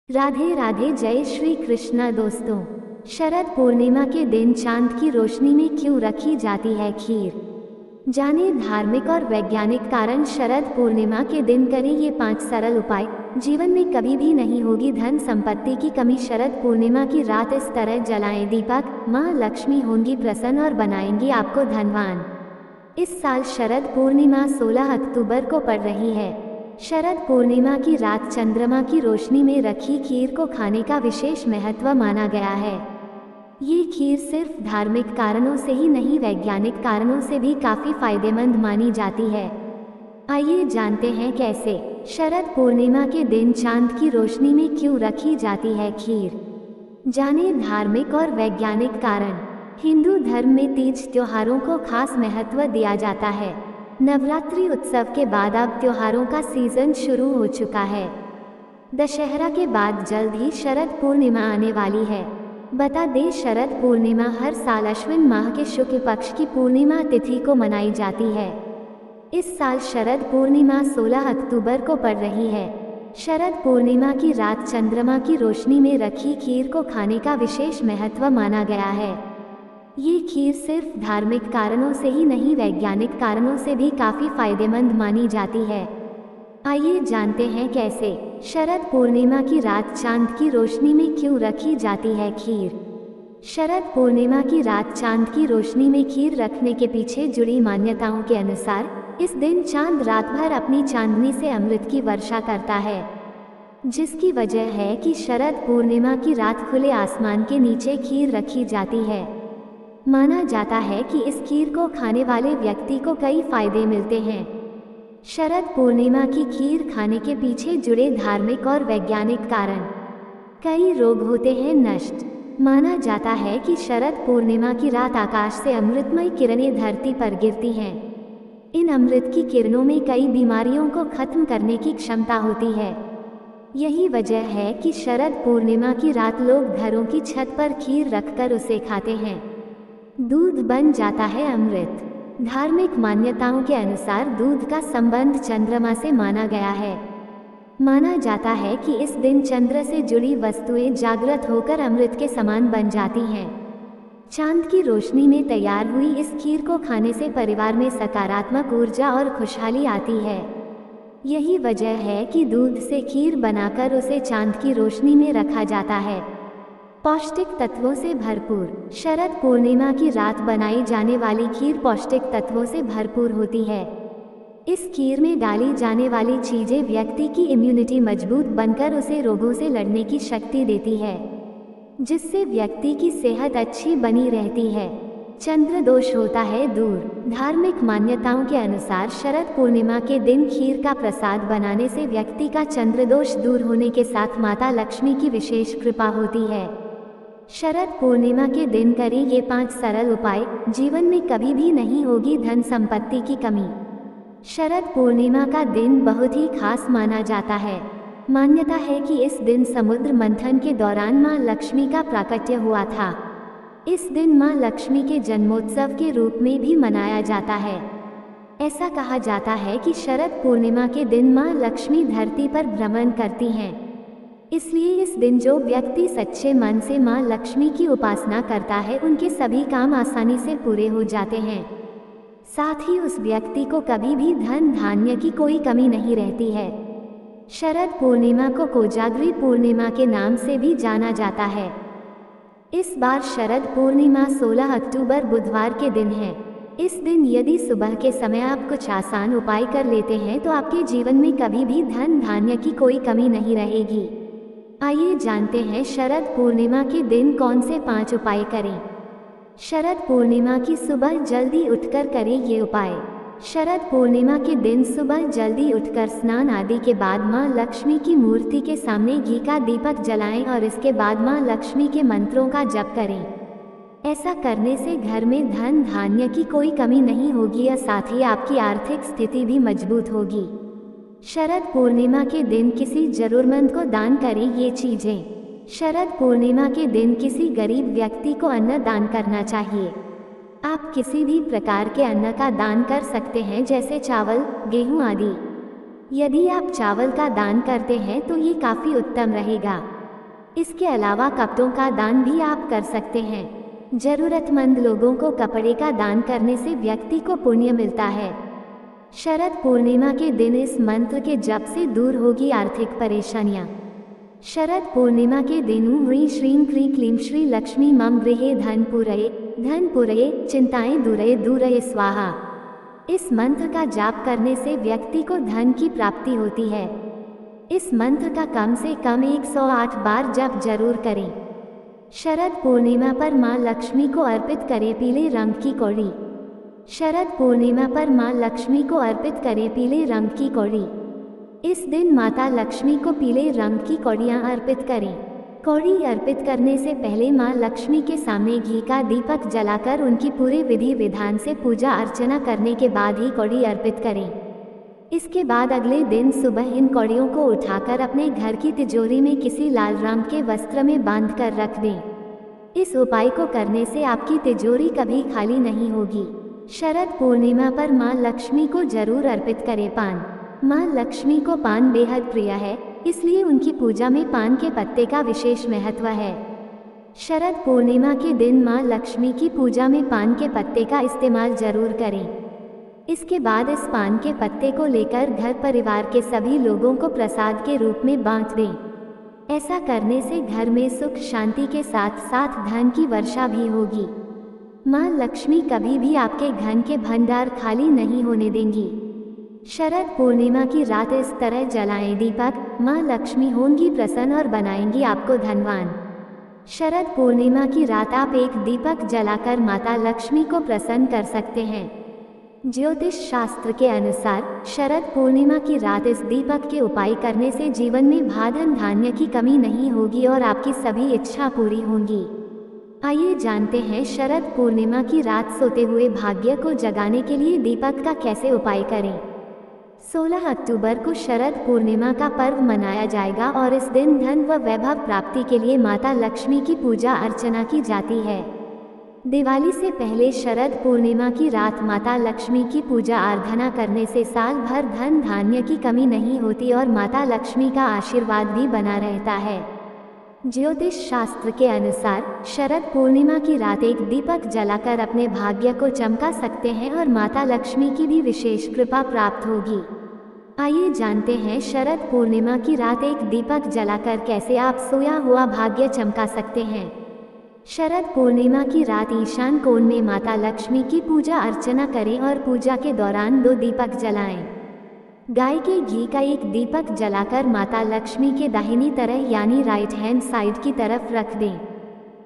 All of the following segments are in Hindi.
राधे राधे, जय श्री कृष्णा। दोस्तों, शरद पूर्णिमा के दिन चांद की रोशनी में क्यों रखी जाती है खीर। जाने धार्मिक और वैज्ञानिक कारण। शरद पूर्णिमा के दिन करें ये 5 सरल उपाय, जीवन में कभी भी नहीं होगी धन संपत्ति की कमी। शरद पूर्णिमा की रात इस तरह जलाएं दीपक, माँ लक्ष्मी होंगी प्रसन्न और बनाएंगी आपको धनवान। इस साल शरद पूर्णिमा 16 अक्टूबर को पड़ रही है। शरद पूर्णिमा की रात चंद्रमा की रोशनी में रखी खीर को खाने का विशेष महत्व माना गया है। ये खीर सिर्फ धार्मिक कारणों से ही नहीं, वैज्ञानिक कारणों से भी काफी फायदेमंद मानी जाती है। आइए जानते हैं कैसे। शरद पूर्णिमा के दिन चांद की रोशनी में क्यों रखी जाती है खीर। जाने धार्मिक और वैज्ञानिक कारण। हिंदू धर्म में तीज त्योहारों को खास महत्व दिया जाता है। नवरात्रि उत्सव के बाद अब त्योहारों का सीजन शुरू हो चुका है। दशहरा के बाद जल्द ही शरद पूर्णिमा आने वाली है। बता दें, शरद पूर्णिमा हर साल अश्विन माह के शुक्ल पक्ष की पूर्णिमा तिथि को मनाई जाती है। इस साल शरद पूर्णिमा 16 अक्टूबर को पड़ रही है। शरद पूर्णिमा की रात चंद्रमा की रोशनी में रखी खीर को खाने का विशेष महत्व माना गया है। ये खीर सिर्फ धार्मिक कारणों से ही नहीं, वैज्ञानिक कारणों से भी काफी फायदेमंद मानी जाती है। आइए जानते हैं कैसे। शरद पूर्णिमा की रात चांद की रोशनी में क्यों रखी जाती है खीर। शरद पूर्णिमा की रात चांद की रोशनी में खीर रखने के पीछे जुड़ी मान्यताओं के अनुसार इस दिन चांद रात भर अपनी चांदनी से अमृत की वर्षा करता है, जिसकी वजह है कि शरद पूर्णिमा की रात खुले आसमान के नीचे खीर रखी जाती है। माना जाता है कि इस खीर को खाने वाले व्यक्ति को कई फायदे मिलते हैं। शरद पूर्णिमा की खीर खाने के पीछे जुड़े धार्मिक और वैज्ञानिक कारण। कई रोग होते हैं नष्ट। माना जाता है कि शरद पूर्णिमा की रात आकाश से अमृतमय किरणें धरती पर गिरती हैं। इन अमृत की किरणों में कई बीमारियों को खत्म करने की क्षमता होती है। यही वजह है कि शरद पूर्णिमा की रात लोग घरों की छत पर खीर रखकर उसे खाते हैं। दूध बन जाता है अमृत। धार्मिक मान्यताओं के अनुसार दूध का संबंध चंद्रमा से माना गया है। माना जाता है कि इस दिन चंद्र से जुड़ी वस्तुएं जागृत होकर अमृत के समान बन जाती हैं। चांद की रोशनी में तैयार हुई इस खीर को खाने से परिवार में सकारात्मक ऊर्जा और खुशहाली आती है। यही वजह है कि दूध से खीर बनाकर उसे चांद की रोशनी में रखा जाता है। पौष्टिक तत्वों से भरपूर। शरद पूर्णिमा की रात बनाई जाने वाली खीर पौष्टिक तत्वों से भरपूर होती है। इस खीर में डाली जाने वाली चीजें व्यक्ति की इम्यूनिटी मजबूत बनकर उसे रोगों से लड़ने की शक्ति देती है, जिससे व्यक्ति की सेहत अच्छी बनी रहती है। चंद्र दोष होता है दूर। धार्मिक मान्यताओं के अनुसार शरद पूर्णिमा के दिन खीर का प्रसाद बनाने से व्यक्ति का चंद्र दोष दूर होने के साथ माता लक्ष्मी की विशेष कृपा होती है। शरद पूर्णिमा के दिन करें ये 5 सरल उपाय, जीवन में कभी भी नहीं होगी धन संपत्ति की कमी। शरद पूर्णिमा का दिन बहुत ही खास माना जाता है। मान्यता है कि इस दिन समुद्र मंथन के दौरान माँ लक्ष्मी का प्राकट्य हुआ था। इस दिन माँ लक्ष्मी के जन्मोत्सव के रूप में भी मनाया जाता है। ऐसा कहा जाता है कि शरद पूर्णिमा के दिन माँ लक्ष्मी धरती पर भ्रमण करती हैं। इसलिए इस दिन जो व्यक्ति सच्चे मन से माँ लक्ष्मी की उपासना करता है, उनके सभी काम आसानी से पूरे हो जाते हैं। साथ ही उस व्यक्ति को कभी भी धन धान्य की कोई कमी नहीं रहती है। शरद पूर्णिमा को कोजागरी पूर्णिमा के नाम से भी जाना जाता है। इस बार शरद पूर्णिमा 16 अक्टूबर बुधवार के दिन है। इस दिन यदि सुबह के समय आप कुछ आसान उपाय कर लेते हैं तो आपके जीवन में कभी भी धन धान्य की कोई कमी नहीं रहेगी। आइए जानते हैं शरद पूर्णिमा के दिन कौन से 5 उपाय करें। शरद पूर्णिमा की सुबह जल्दी उठकर करें ये उपाय। शरद पूर्णिमा के दिन सुबह जल्दी उठकर स्नान आदि के बाद माँ लक्ष्मी की मूर्ति के सामने घी का दीपक जलाएं और इसके बाद माँ लक्ष्मी के मंत्रों का जप करें। ऐसा करने से घर में धन धान्य की कोई कमी नहीं होगी और साथ ही आपकी आर्थिक स्थिति भी मजबूत होगी। शरद पूर्णिमा के दिन किसी जरूरतमंद को दान करें ये चीजें। शरद पूर्णिमा के दिन किसी गरीब व्यक्ति को अन्न दान करना चाहिए। आप किसी भी प्रकार के अन्न का दान कर सकते हैं, जैसे चावल, गेहूं आदि। यदि आप चावल का दान करते हैं तो ये काफ़ी उत्तम रहेगा। इसके अलावा कपड़ों का दान भी आप कर सकते हैं। जरूरतमंद लोगों को कपड़े का दान करने से व्यक्ति को पुण्य मिलता है। शरद पूर्णिमा के दिन इस मंत्र के जप से दूर होगी आर्थिक परेशानियां। शरद पूर्णिमा के दिन ह्रीं श्रीं क्रीं क्लीं श्री लक्ष्मी मम गृहे धन पुरये चिंताएं दूरये स्वाहा। इस मंत्र का जाप करने से व्यक्ति को धन की प्राप्ति होती है। इस मंत्र का कम से कम 108 बार जप जरूर करें। शरद पूर्णिमा पर मां लक्ष्मी को अर्पित करें पीले रंग की कौड़ी। शरद पूर्णिमा पर मां लक्ष्मी को अर्पित करें पीले रंग की कौड़ी। इस दिन माता लक्ष्मी को पीले रंग की कौड़ियाँ अर्पित करें। कौड़ी अर्पित करने से पहले मां लक्ष्मी के सामने घी का दीपक जलाकर उनकी पूरे विधि विधान से पूजा अर्चना करने के बाद ही कौड़ी अर्पित करें। इसके बाद अगले दिन सुबह इन कौड़ियों को उठाकर अपने घर की तिजोरी में किसी लाल रंग के वस्त्र में बांधकर रख दें। इस उपाय को करने से आपकी तिजोरी कभी खाली नहीं होगी। शरद पूर्णिमा पर मां लक्ष्मी को जरूर अर्पित करें पान। मां लक्ष्मी को पान बेहद प्रिय है, इसलिए उनकी पूजा में पान के पत्ते का विशेष महत्व है। शरद पूर्णिमा के दिन मां लक्ष्मी की पूजा में पान के पत्ते का इस्तेमाल जरूर करें। इसके बाद इस पान के पत्ते को लेकर घर परिवार के सभी लोगों को प्रसाद के रूप में बांट दें। ऐसा करने से घर में सुख शांति के साथ साथ धन की वर्षा भी होगी। मां लक्ष्मी कभी भी आपके धन के भंडार खाली नहीं होने देंगी। शरद पूर्णिमा की रात इस तरह जलाएं दीपक, मां लक्ष्मी होंगी प्रसन्न और बनाएंगी आपको धनवान। शरद पूर्णिमा की रात आप एक दीपक जलाकर माता लक्ष्मी को प्रसन्न कर सकते हैं। ज्योतिष शास्त्र के अनुसार शरद पूर्णिमा की रात इस दीपक के उपाय करने से जीवन में धन धान्य की कमी नहीं होगी और आपकी सभी इच्छा पूरी होंगी। आइए जानते हैं शरद पूर्णिमा की रात सोते हुए भाग्य को जगाने के लिए दीपक का कैसे उपाय करें। 16 अक्टूबर को शरद पूर्णिमा का पर्व मनाया जाएगा और इस दिन धन व वैभव प्राप्ति के लिए माता लक्ष्मी की पूजा अर्चना की जाती है। दिवाली से पहले शरद पूर्णिमा की रात माता लक्ष्मी की पूजा आराधना करने से साल भर धन धान्य की कमी नहीं होती और माता लक्ष्मी का आशीर्वाद भी बना रहता है। ज्योतिष शास्त्र के अनुसार शरद पूर्णिमा की रात एक दीपक जलाकर अपने भाग्य को चमका सकते हैं और माता लक्ष्मी की भी विशेष कृपा प्राप्त होगी। आइए जानते हैं शरद पूर्णिमा की रात एक दीपक जलाकर कैसे आप सोया हुआ भाग्य चमका सकते हैं। शरद पूर्णिमा की रात ईशान कोण में माता लक्ष्मी की पूजा अर्चना करें और पूजा के दौरान 2 दीपक जलाएं। गाय के घी का एक दीपक जलाकर माता लक्ष्मी के दाहिनी तरफ यानी राइट हैंड साइड की तरफ रख दें।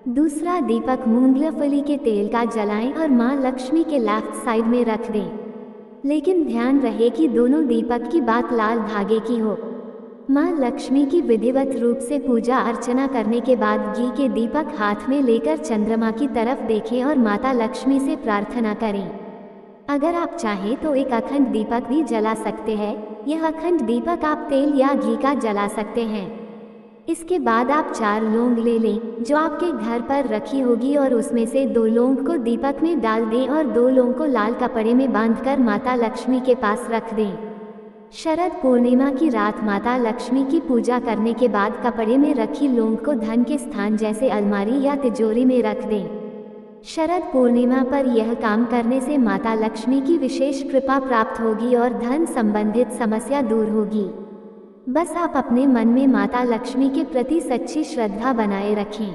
दूसरा दीपक मूंगफली के तेल का जलाएं और मां लक्ष्मी के लेफ्ट साइड में रख दें। लेकिन ध्यान रहे कि दोनों दीपक की बात लाल धागे की हो। मां लक्ष्मी की विधिवत रूप से पूजा अर्चना करने के बाद घी के दीपक हाथ में लेकर चंद्रमा की तरफ देखें और माता लक्ष्मी से प्रार्थना करें। अगर आप चाहें तो एक अखंड दीपक भी जला सकते हैं। यह अखंड दीपक आप तेल या घी का जला सकते हैं। इसके बाद आप 4 लौंग ले लें जो आपके घर पर रखी होगी और उसमें से 2 लौंग को दीपक में डाल दें और 2 लौंग को लाल कपड़े में बांधकर माता लक्ष्मी के पास रख दें। शरद पूर्णिमा की रात माता लक्ष्मी की पूजा करने के बाद कपड़े में रखी लौंग को धन के स्थान जैसे अलमारी या तिजोरी में रख दें। शरद पूर्णिमा पर यह काम करने से माता लक्ष्मी की विशेष कृपा प्राप्त होगी और धन संबंधित समस्या दूर होगी। बस आप अपने मन में माता लक्ष्मी के प्रति सच्ची श्रद्धा बनाए रखें।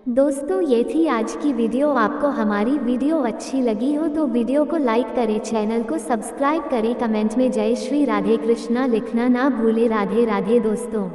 दोस्तों, ये थी आज की वीडियो। आपको हमारी वीडियो अच्छी लगी हो तो वीडियो को लाइक करें, चैनल को सब्सक्राइब करें, कमेंट में जय श्री राधे कृष्णा लिखना ना भूलें। राधे राधे दोस्तों।